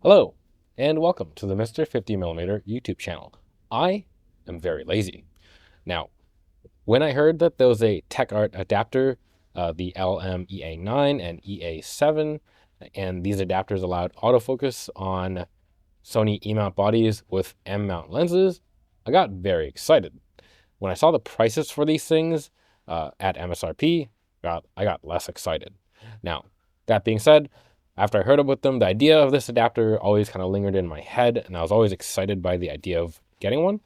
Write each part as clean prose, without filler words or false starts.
Hello, and welcome to the Mr. 50mm YouTube channel. I am very lazy. Now, when I heard that there was a TechArt adapter, the LM-EA9 and EA7, and these adapters allowed autofocus on Sony E-mount bodies with M-mount lenses, I got very excited. When I saw the prices for these things at MSRP, I got less excited. Now, that being said, after I heard about them, the idea of this adapter always kind of lingered in my head, and I was always excited by the idea of getting one.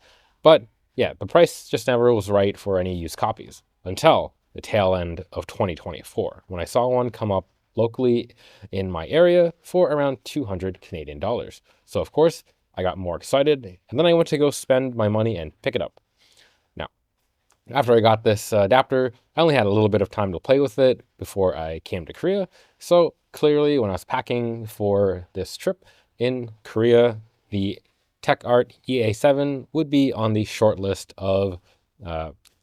But yeah, the price just never was right for any used copies until the tail end of 2024, when I saw one come up locally in my area for around 200 Canadian dollars. So of course, I got more excited, and then I went to go spend my money and pick it up. Now, after I got this adapter, I only had a little bit of time to play with it before I came to Korea. So clearly, when I was packing for this trip in Korea, the TechArt EA7 would be on the short list of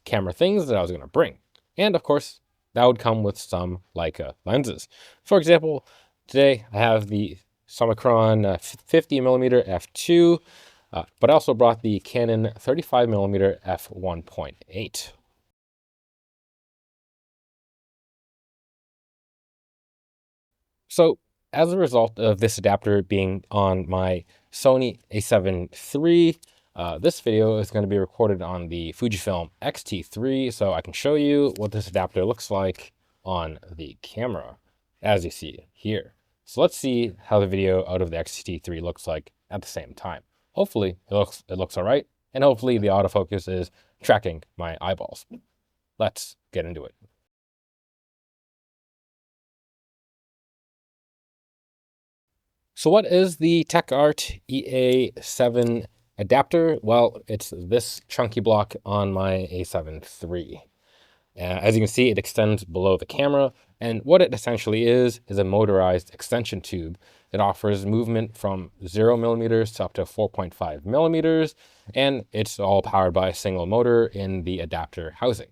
camera things that I was going to bring. And of course, that would come with some Leica lenses. For example, today I have the Summicron 50mm f2, but I also brought the Canon 35mm f1.8. So as a result of this adapter being on my Sony a7 III, this video is going to be recorded on the Fujifilm X-T3, so I can show you what this adapter looks like on the camera, as you see here. So let's see how the video out of the X-T3 looks like at the same time. Hopefully it looks all right, and hopefully the autofocus is tracking my eyeballs. Let's get into it. So what is the TechArt EA7 adapter? Well, it's this chunky block on my A7 III. As you can see, it extends below the camera, and what it essentially is a motorized extension tube. It offers movement from 0mm to up to 4.5mm, and it's all powered by a single motor in the adapter housing.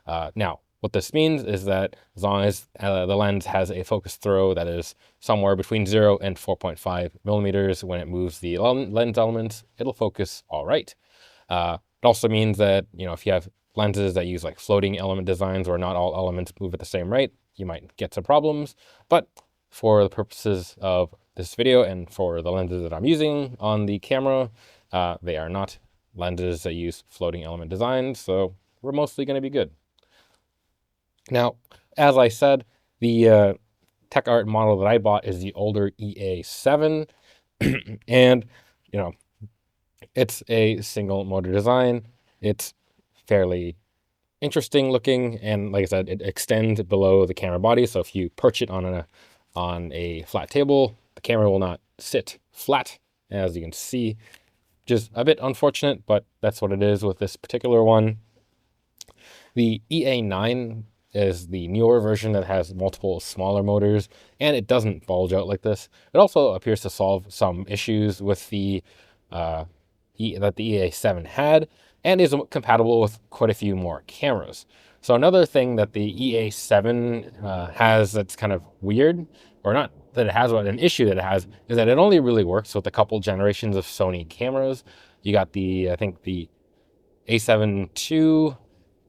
Now, what this means is that as long as the lens has a focus throw that is somewhere between 0 and 4.5mm when it moves the lens elements, it'll focus all right. It also means that, if you have lenses that use like floating element designs where not all elements move at the same rate, you might get some problems. But for the purposes of this video and for the lenses that I'm using on the camera, they are not lenses that use floating element designs, so we're mostly going to be good. Now, as I said, the TechArt model that I bought is the older EA7, and it's a single motor design. It's fairly interesting looking, and like I said, it extends below the camera body. So if you perch it on a flat table, the camera will not sit flat, as you can see. Just a bit unfortunate, but that's what it is with this particular one. The EA9 is the newer version that has multiple smaller motors, and it doesn't bulge out like this. It also appears to solve some issues with that the EA7 had, and is compatible with quite a few more cameras. So another thing that the EA7 has that's kind of weird, or not that it has, but an issue that it has, is that it only really works with a couple generations of Sony cameras. You got I think the A7 II,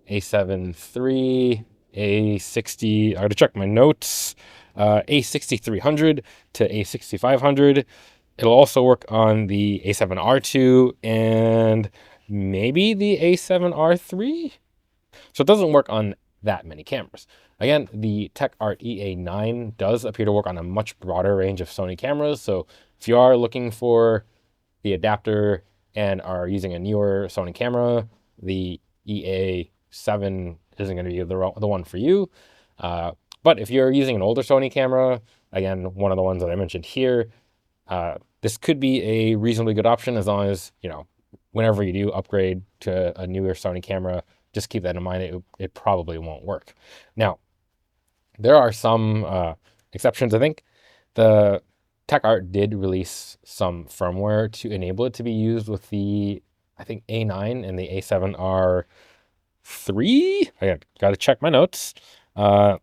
A7 III, A60, I had to check my notes, A6300 to A6500. It'll also work on the A7R2 and maybe the A7R3. So it doesn't work on that many cameras. Again, the TechArt EA9 does appear to work on a much broader range of Sony cameras. So if you are looking for the adapter and are using a newer Sony camera, the EA7 isn't going to be the one for you. But if you're using an older Sony camera, again, one of the ones that I mentioned here, this could be a reasonably good option as long as, whenever you do upgrade to a newer Sony camera, just keep that in mind. It probably won't work. Now, there are some exceptions, I think. The TechArt did release some firmware to enable it to be used with the, I think, A9 and the A7R3. I got to check my notes. But,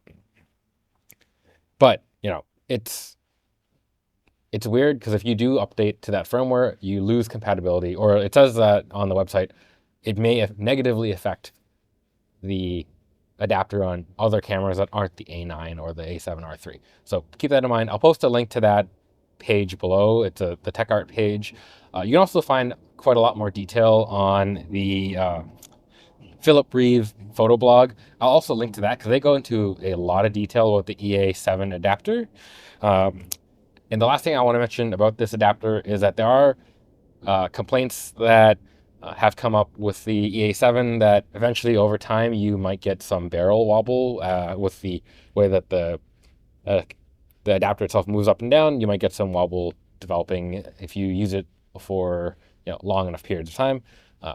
it's it's weird because if you do update to that firmware, you lose compatibility, or it says that on the website, it may negatively affect the adapter on other cameras that aren't the A9 or the A7R3. So keep that in mind. I'll post a link to that page below. It's the TechArt page. You can also find quite a lot more detail on the Philip Reeve photo blog. I'll also link to that because they go into a lot of detail about the EA7 adapter. And the last thing I want to mention about this adapter is that there are complaints that have come up with the EA7 that eventually over time you might get some barrel wobble with the way that the adapter itself moves up and down. You might get some wobble developing if you use it for long enough periods of time.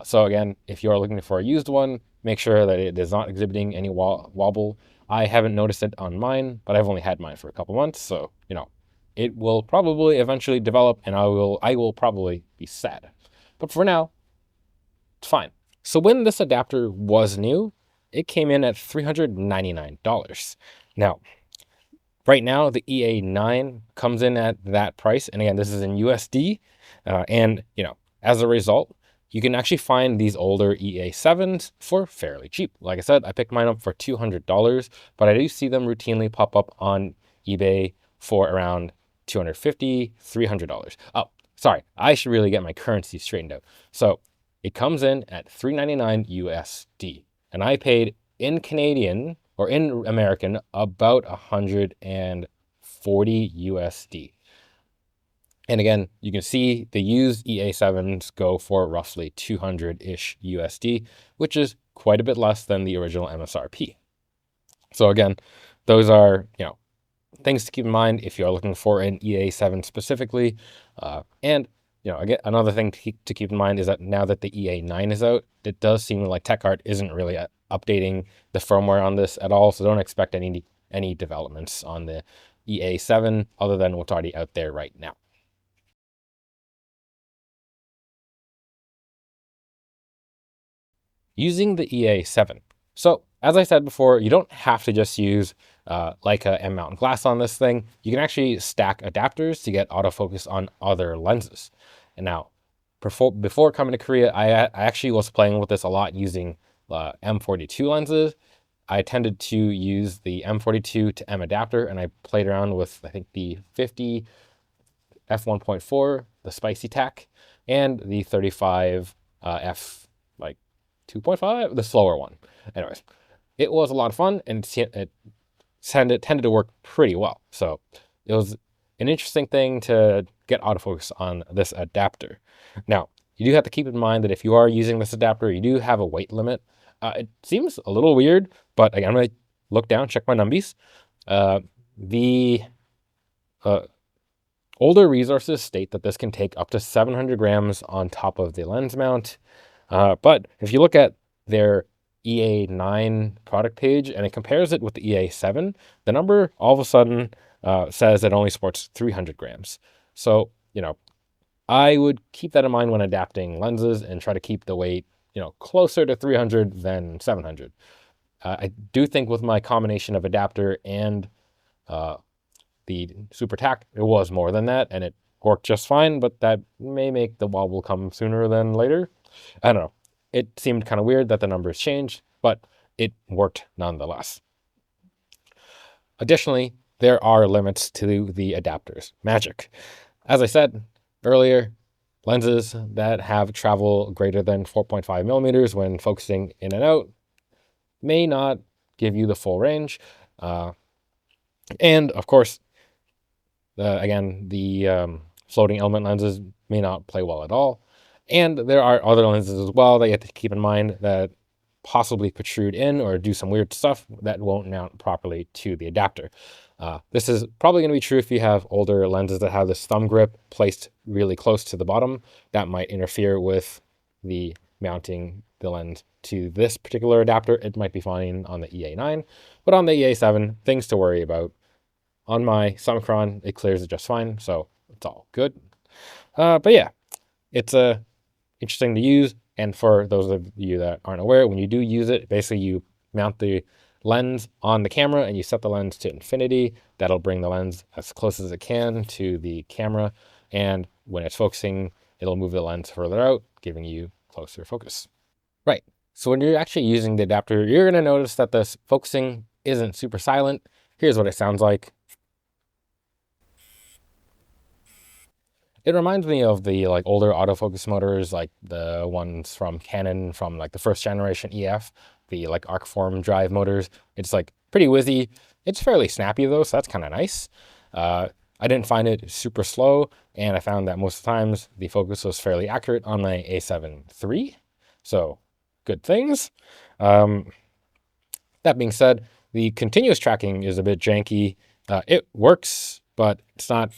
So again, if you're looking for a used one, make sure that it is not exhibiting any wobble. I haven't noticed it on mine, but I've only had mine for a couple months, so it will probably eventually develop, and I will probably be sad. But for now, it's fine. So when this adapter was new, it came in at $399. Now, right now, the EA9 comes in at that price, and again, this is in USD, and as a result, you can actually find these older EA7s for fairly cheap. Like I said, I picked mine up for $200, but I do see them routinely pop up on eBay for around $250, $300. Oh, sorry, I should really get my currency straightened out. So it comes in at $399 USD, and I paid in Canadian or in American about $140 USD. And again, you can see the used EA7s go for roughly 200-ish USD, which is quite a bit less than the original MSRP. So again, those are, things to keep in mind if you're looking for an EA7 specifically. And, again, another thing to keep in mind is that now that the EA9 is out, it does seem like TechArt isn't really updating the firmware on this at all. So don't expect any developments on the EA7 other than what's already out there right now. Using the EA7. So as I said before, you don't have to just use Leica and mount glass on this thing. You can actually stack adapters to get autofocus on other lenses. And now, before coming to Korea, I actually was playing with this a lot using M42 lenses. I tended to use the M42 to M adapter, and I played around with, I think, the 50 f1.4, the spicy tack, and the 35 f 2.5, the slower one. Anyways, it was a lot of fun, and it tended to work pretty well. So it was an interesting thing to get autofocus on this adapter. Now, you do have to keep in mind that if you are using this adapter, you do have a weight limit. It seems a little weird, but again, I'm going to look down, check my numbies. The older resources state that this can take up to 700 grams on top of the lens mount. But if you look at their EA9 product page and it compares it with the EA7, the number all of a sudden says it only supports 300 grams. So, I would keep that in mind when adapting lenses and try to keep the weight, closer to 300 than 700. I do think with my combination of adapter and the super tack, it was more than that, and it worked just fine, but that may make the wobble come sooner than later. I don't know. It seemed kind of weird that the numbers changed, but it worked nonetheless. Additionally, there are limits to the adapter's magic. As I said earlier, lenses that have travel greater than 4.5 millimeters when focusing in and out may not give you the full range. And of course, again, the floating element lenses may not play well at all. And there are other lenses as well that you have to keep in mind that possibly protrude in or do some weird stuff that won't mount properly to the adapter. This is probably going to be true if you have older lenses that have this thumb grip placed really close to the bottom. That might interfere with the mounting the lens to this particular adapter. It might be fine on the EA9, but on the EA7, things to worry about. On my Summicron, it clears it just fine, so it's all good. But yeah, it's interesting to use. And for those of you that aren't aware, when you do use it, basically you mount the lens on the camera and you set the lens to infinity, that'll bring the lens as close as it can to the camera. And when it's focusing, it'll move the lens further out, giving you closer focus. Right. So when you're actually using the adapter, you're going to notice that this focusing isn't super silent. Here's what it sounds like. It reminds me of the like older autofocus motors, like the ones from Canon from like the first generation EF, the like arc form drive motors. It's like pretty whizzy. It's fairly snappy though, so that's kind of nice. I didn't find it super slow, and I found that most of the times the focus was fairly accurate on my A7 III. So good things. That being said, the continuous tracking is a bit janky. It works, but it's not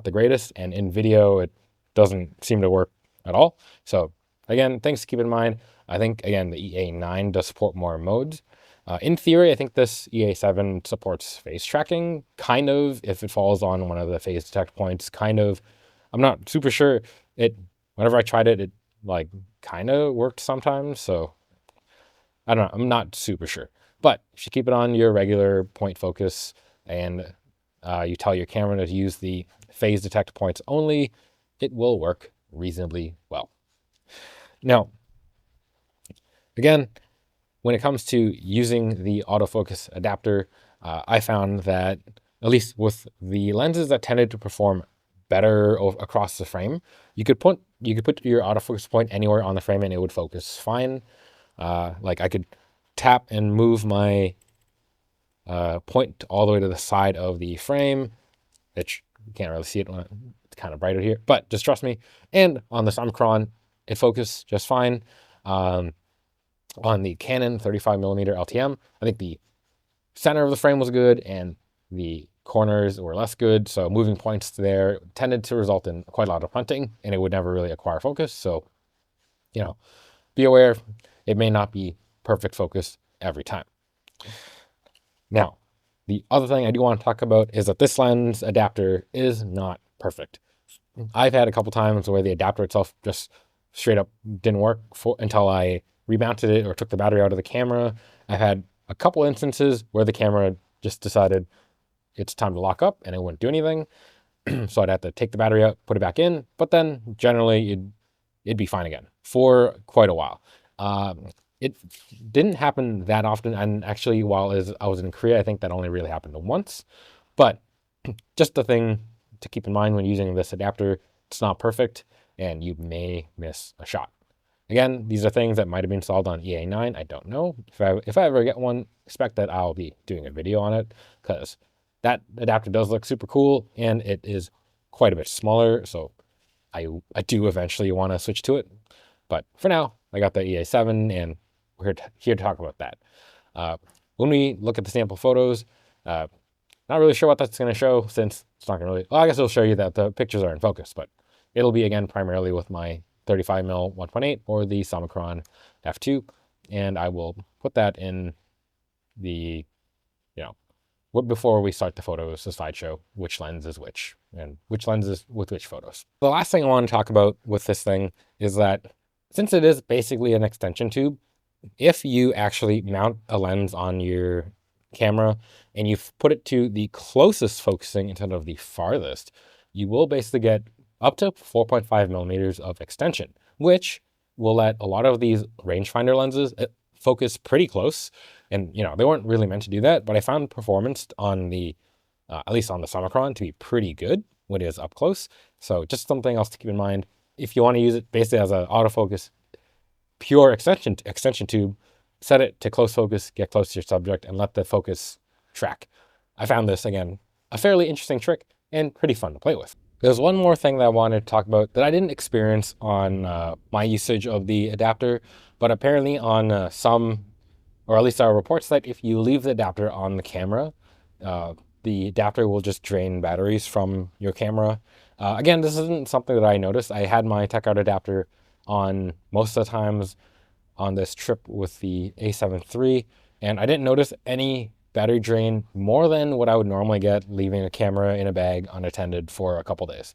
the greatest, and in video it doesn't seem to work at all. So again, things to keep in mind. I think again the EA9 does support more modes. In theory, I think this EA7 supports phase tracking, kind of, if it falls on one of the phase detect points, kind of. I'm not super sure. Whenever I tried it, it like kind of worked sometimes. So I don't know. I'm not super sure. But if you keep it on your regular point focus and you tell your camera to use the phase detect points only, it will work reasonably well. Now, again, when it comes to using the autofocus adapter, I found that, at least with the lenses that tended to perform better across the frame, you could put your autofocus point anywhere on the frame and it would focus fine. Like I could tap and move my point all the way to the side of the frame, which you can't really see it when it's kind of brighter here, but just trust me. And on the Summicron, it focused just fine. On the Canon 35mm LTM, I think the center of the frame was good and the corners were less good. So moving points there tended to result in quite a lot of punting and it would never really acquire focus. So, be aware, it may not be perfect focus every time. Now, the other thing I do want to talk about is that this lens adapter is not perfect. I've had a couple times where the adapter itself just straight up didn't work until I remounted it or took the battery out of the camera. I've had a couple instances where the camera just decided it's time to lock up and it wouldn't do anything. So I'd have to take the battery out, put it back in, but then generally it'd be fine again for quite a while. It didn't happen that often, and actually while I was in Korea, I think that only really happened once. But just the thing to keep in mind when using this adapter, it's not perfect and you may miss a shot. Again, these are things that might have been solved on EA9. I don't know. If I ever get one, expect that I'll be doing a video on it, because that adapter does look super cool and it is quite a bit smaller. So I do eventually want to switch to it. But for now, I got the EA7 and we're here to talk about that. When we look at the sample photos, not really sure what that's going to show, since it's not going to really, well, I guess it'll show you that the pictures are in focus, but it'll be again primarily with my 35mm 1.8 or the Summicron f2. And I will put that in the, before we start the photos, the slideshow, which lens is which and which lenses with which photos. The last thing I want to talk about with this thing is that since it is basically an extension tube, if you actually mount a lens on your camera and you put it to the closest focusing instead of the farthest, you will basically get up to 4.5 millimeters of extension, which will let a lot of these rangefinder lenses focus pretty close. And, they weren't really meant to do that, but I found performance on the, at least on the Summicron, to be pretty good when it is up close. So just something else to keep in mind. If you want to use it basically as an autofocus pure extension tube, set it to close focus, get close to your subject, and let the focus track. I found this, again, a fairly interesting trick and pretty fun to play with. There's one more thing that I wanted to talk about that I didn't experience on my usage of the adapter, but apparently on some, or at least our reports, that if you leave the adapter on the camera, the adapter will just drain batteries from your camera. Again, this isn't something that I noticed. I had my TechArt adapter on most of the times on this trip with the A7 III, and I didn't notice any battery drain more than what I would normally get leaving a camera in a bag unattended for a couple days.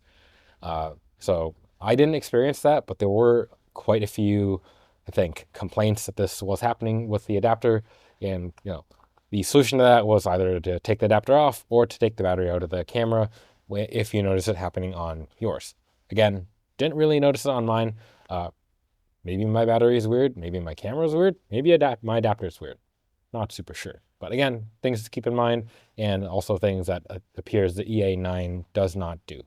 So I didn't experience that, but there were quite a few, I think, complaints that this was happening with the adapter. And, The solution to that was either to take the adapter off or to take the battery out of the camera if you notice it happening on yours. Again, didn't really notice it on mine. Maybe my battery is weird. Maybe my camera is weird. Maybe my adapter is weird. Not super sure. But again, things to keep in mind, and also things that appears the EA9 does not do.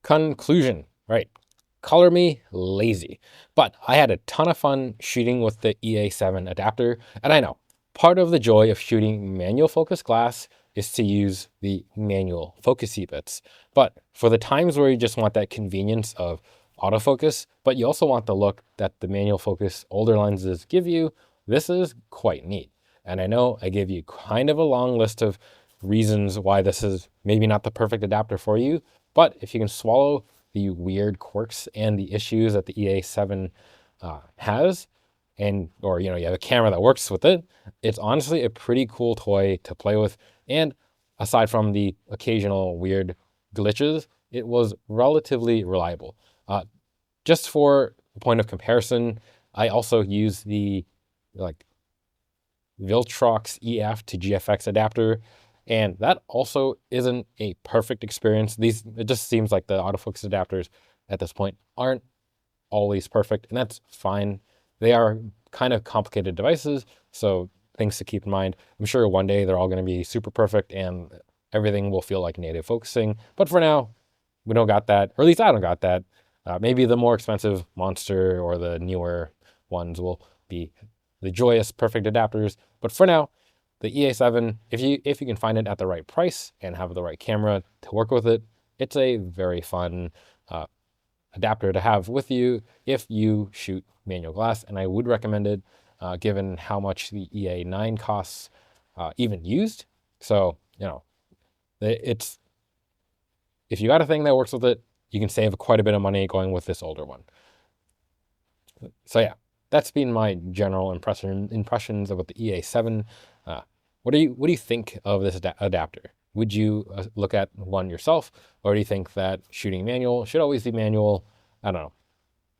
Conclusion, right? Color me lazy, but I had a ton of fun shooting with the EA7 adapter, and I know part of the joy of shooting manual focus glass is to use the manual focusy bits. But for the times where you just want that convenience of autofocus, but you also want the look that the manual focus older lenses give you, this is quite neat. And I know I gave you kind of a long list of reasons why this is maybe not the perfect adapter for you, but if you can swallow the weird quirks and the issues that the EA7 has, or you have a camera that works with it, it's honestly a pretty cool toy to play with. And aside from the occasional weird glitches, it was relatively reliable. Just for the point of comparison, I also use the Viltrox EF to GFX adapter, and that also isn't a perfect experience. It just seems like the autofocus adapters at this point aren't always perfect, and that's fine. They are kind of complicated devices, so things to keep in mind. I'm sure one day they're all going to be super perfect and everything will feel like native focusing. But for now, we don't got that, or at least I don't got that. Maybe the more expensive Monster or the newer ones will be the joyous, perfect adapters. But for now, the EA7, if you can find it at the right price and have the right camera to work with it, it's a very fun adapter to have with you if you shoot manual glass. And I would recommend it given how much the EA9 costs even used. So, it's, if you got a thing that works with it, you can save quite a bit of money going with this older one. So yeah, that's been my general impressions about the EA7. What do you think of this adapter? Would you look at one yourself, or do you think that shooting manual should always be manual? I don't know.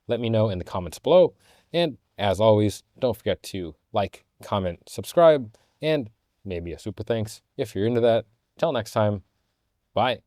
Let me know in the comments below. And as always, don't forget to like, comment, subscribe, and maybe a super thanks if you're into that. Till next time, bye.